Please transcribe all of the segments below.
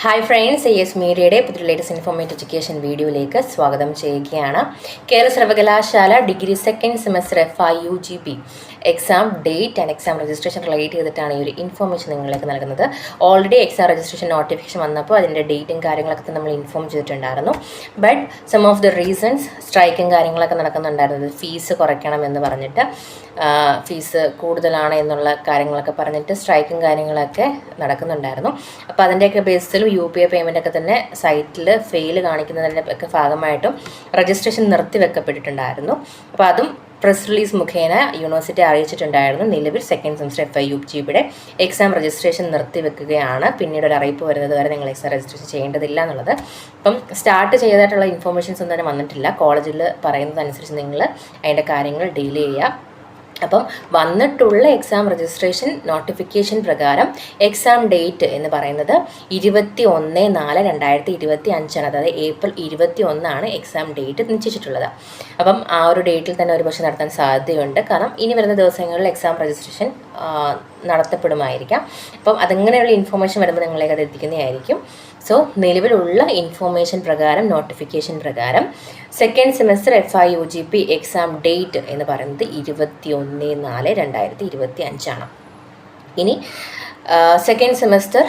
Hi friends, S മീഡിയയുടെ പുതിയ latest informative education വീഡിയോയിലേക്ക് സ്വാഗതം ചെയ്യുകയാണ്. കേരള സർവകലാശാല degree second semester FIUGP exam date and exam registration relate ചെയ്തിട്ടാണ് ഈ ഒരു ഇൻഫോർമേഷൻ നിങ്ങളിലേക്ക് നൽകുന്നത്. ഓൾറെഡി എക്സാം രജിസ്ട്രേഷൻ നോട്ടിഫിക്കേഷൻ വന്നപ്പോൾ അതിൻ്റെ ഡേറ്റും കാര്യങ്ങളൊക്കെ നമ്മൾ ഇൻഫോം ചെയ്തിട്ടുണ്ടായിരുന്നു. But some of the reasons സ്ട്രൈക്കും കാര്യങ്ങളൊക്കെ നടക്കുന്നുണ്ടായിരുന്നത് ഫീസ് കുറയ്ക്കണം എന്ന് പറഞ്ഞിട്ട്, ഫീസ് കൂടുതലാണ് എന്നുള്ള കാര്യങ്ങളൊക്കെ പറഞ്ഞിട്ട് സ്ട്രൈക്കും കാര്യങ്ങളൊക്കെ നടക്കുന്നുണ്ടായിരുന്നു. അപ്പോൾ അതിൻ്റെയൊക്കെ ബേസിലും UPI പേയ്മെൻ്റ് ഒക്കെ തന്നെ സൈറ്റിൽ ഫെയിൽ കാണിക്കുന്നതിൻ്റെ ഒക്കെ ഭാഗമായിട്ടും രജിസ്ട്രേഷൻ നിർത്തിവെക്കപ്പെട്ടിട്ടുണ്ടായിരുന്നു. അപ്പോൾ അതും പ്രസ് റിലീസ് മുഖേന യൂണിവേഴ്സിറ്റി അറിയിച്ചിട്ടുണ്ടായിരുന്നു. നിലവിൽ സെക്കൻഡ് സെമസ്റ്റർ FIUGPയുടെ എക്സാം രജിസ്ട്രേഷൻ നിർത്തിവെക്കുകയാണ്. പിന്നീട് ഒരു അറിയിപ്പ് വരുന്നത് വരെ നിങ്ങൾ എക്സാം രജിസ്ട്രേഷൻ ചെയ്യേണ്ടതില്ല എന്നുള്ളത്. അപ്പം സ്റ്റാർട്ട് ചെയ്തതായിട്ടുള്ള ഇൻഫോർമേഷൻസ് ഒന്നും തന്നെ വന്നിട്ടില്ല. കോളേജിൽ പറയുന്നതനുസരിച്ച് നിങ്ങൾ അതിൻ്റെ കാര്യങ്ങൾ ഡീൽ ചെയ്യുക. അപ്പം വന്നിട്ടുള്ള എക്സാം രജിസ്ട്രേഷൻ നോട്ടിഫിക്കേഷൻ പ്രകാരം എക്സാം ഡേറ്റ് എന്ന് പറയുന്നത് 21/4/2025, അതായത് ഏപ്രിൽ 21 എക്സാം ഡേറ്റ് നിശ്ചയിച്ചിട്ടുള്ളത്. അപ്പം ആ ഒരു ഡേറ്റിൽ തന്നെ ഒരു പക്ഷേ നടത്താൻ സാധ്യതയുണ്ട്. കാരണം ഇനി വരുന്ന ദിവസങ്ങളിൽ എക്സാം രജിസ്ട്രേഷൻ നടത്തപ്പെടുമായിരിക്കാം. അപ്പം അതങ്ങനെയുള്ള ഇൻഫോർമേഷൻ വരുമ്പോൾ നിങ്ങളേക്ക് അത് എത്തിക്കുന്നതായിരിക്കും. സോ നിലവിലുള്ള ഇൻഫോർമേഷൻ പ്രകാരം, നോട്ടിഫിക്കേഷൻ പ്രകാരം second semester FIUGP exam date എന്ന് പറയുന്നത് 21/4/2025. ഇനി സെക്കൻഡ് സെമസ്റ്റർ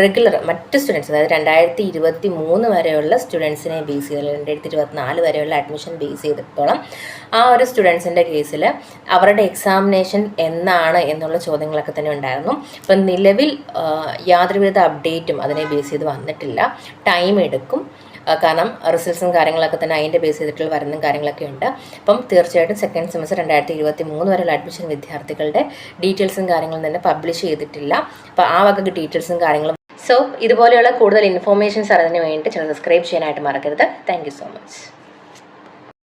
റെഗുലർ മറ്റ് സ്റ്റുഡൻസ്, അതായത് 2023 വരെയുള്ള സ്റ്റുഡൻസിനെ ബേസ് ചെയ്ത്, 2024 വരെയുള്ള അഡ്മിഷൻ ബേസ് ചെയ്തിടത്തോളം ആ ഒരു സ്റ്റുഡൻസിൻ്റെ കേസിൽ അവരുടെ എക്സാമിനേഷൻ എന്നാണ് എന്നുള്ള ചോദ്യങ്ങളൊക്കെ തന്നെ ഉണ്ടായിരുന്നു. അപ്പം നിലവിൽ യാതൊരുവിധ അപ്ഡേറ്റും അതിനെ ബേസ് ചെയ്ത് വന്നിട്ടില്ല. ടൈം എടുക്കും. കാരണം റിസൾട്ട്സും കാര്യങ്ങളൊക്കെ തന്നെ അതിൻ്റെ ബേസ് ചെയ്തിട്ടുള്ള വരുന്ന കാര്യങ്ങളൊക്കെ ഉണ്ട്. അപ്പം തീർച്ചയായിട്ടും സെക്കൻഡ് സെമസ്റ്റർ 2023 വരെയുള്ള അഡ്മിഷൻ വിദ്യാർത്ഥികളുടെ ഡീറ്റെയിൽസും കാര്യങ്ങളും തന്നെ പബ്ലിഷ് ചെയ്തിട്ടില്ല. അപ്പോൾ ആ വക ഡീറ്റെയിൽസും കാര്യങ്ങളും. സോ ഇതുപോലെയുള്ള കൂടുതൽ ഇൻഫോർമേഷൻസ് അറിയാൻ വേണ്ടി ചാനൽ സബ്സ്ക്രൈബ് ചെയ്യാനായിട്ട് മറക്കരുത്. Thank you so much.